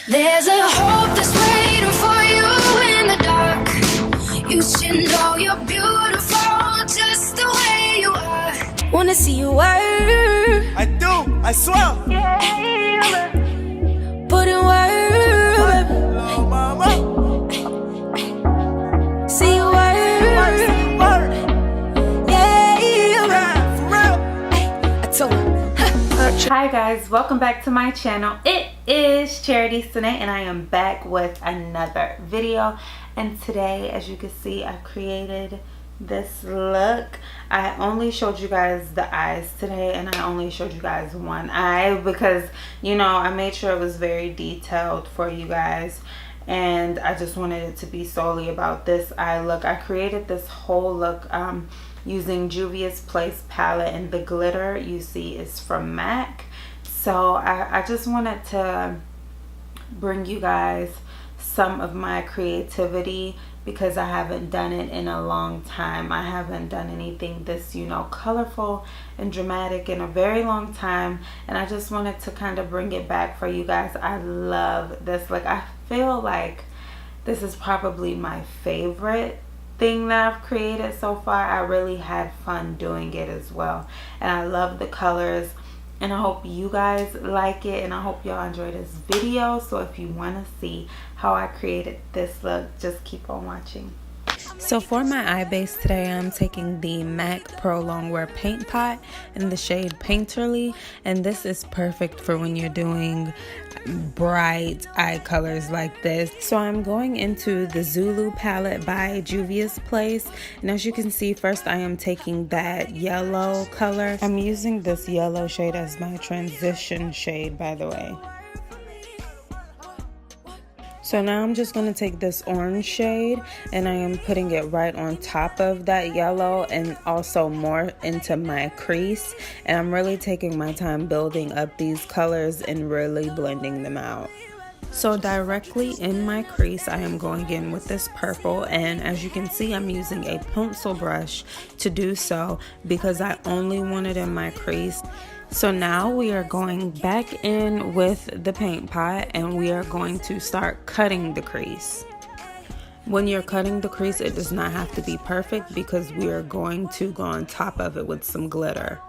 There's a hope that's waiting for you in the dark. You should know you're beautiful just the way you are. Wanna see you work. I do, I swear. Yeah. Put in work. Hello, mama. See you work. Hi guys, welcome back to my channel. It is Charity Sinae and I am back with another video, and today, as you can see, I created this look. I only showed you guys the eyes today, and I only showed you guys one eye because, you know, I made sure it was very detailed for you guys, and I just wanted it to be solely about this eye look. I created this whole look using JUVIAS Place palette, and the glitter you see is from MAC. So I just wanted to bring you guys some of my creativity because I haven't done it in a long time. I haven't done anything this, you know, colorful and dramatic in a very long time, and I just wanted to kind of bring it back for you guys. I love this look. I feel like this is probably my favorite thing that I've created so far. I really had fun doing it as well, and I love the colors, and I hope you guys like it, and I hope y'all enjoy this video. So if you want to see how I created this look, just keep on watching. So for my eye base today, I'm taking the MAC Pro Longwear Paint Pot in the shade Painterly, and this is perfect for when you're doing bright eye colors like this. So I'm going into the ZULU palette by JUVIAS Place, and as you can see, first I am taking that yellow color. I'm using this yellow shade as my transition shade, by the way. So now I'm just going to take this orange shade, and I am putting it right on top of that yellow and also more into my crease. And I'm really taking my time building up these colors and really blending them out. So directly in my crease, I am going in with this purple, and as you can see, I'm using a pencil brush to do so because I only want it in my crease. So now we are going back in with the paint pot, and we are going to start cutting the crease. When you're cutting the crease, it does not have to be perfect because we are going to go on top of it with some glitter.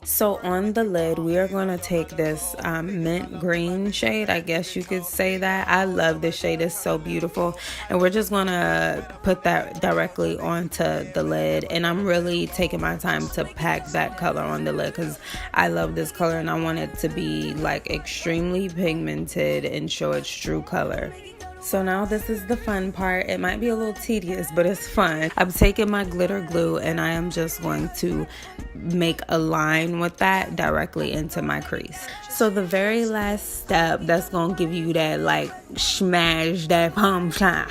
So on the lid, we are going to take this mint green shade, I guess you could say that. I love this shade, it's so beautiful, and we're just going to put that directly onto the lid. And I'm really taking my time to pack that color on the lid because I love this color and I want it to be like extremely pigmented and show its true color. So now this is the fun part. It might be a little tedious, but it's fun. I'm taking my glitter glue and I am just going to make a line with that directly into my crease. So the very last step that's going to give you that like smash, that pump shot,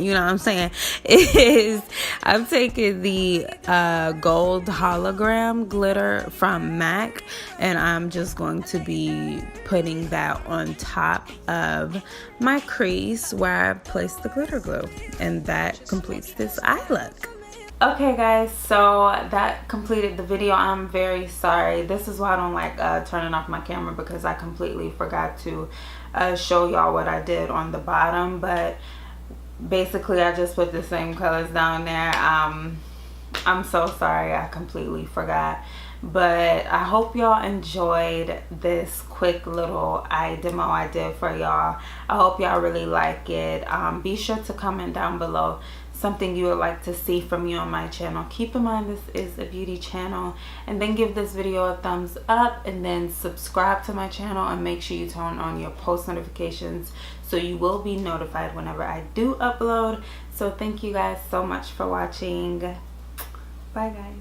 you know what I'm saying, is I'm taking the gold hologram glitter from MAC, and I'm just going to be putting that on top of my crease where I placed the glitter glue, and that completes this eye look. Okay guys, so that completed the video. I'm very sorry. This is why I don't like turning off my camera, because I completely forgot to show y'all what I did on the bottom. But basically I just put the same colors down there. I'm so sorry, I completely forgot. But I hope y'all enjoyed this quick little eye demo I did for y'all. I hope y'all really like it. Be sure to comment down below something you would like to see from me on my channel. Keep in mind this is a beauty channel, and then give this video a thumbs up, and then subscribe to my channel, and make sure you turn on your post notifications so you will be notified whenever I do upload. So thank you guys so much for watching. Bye guys.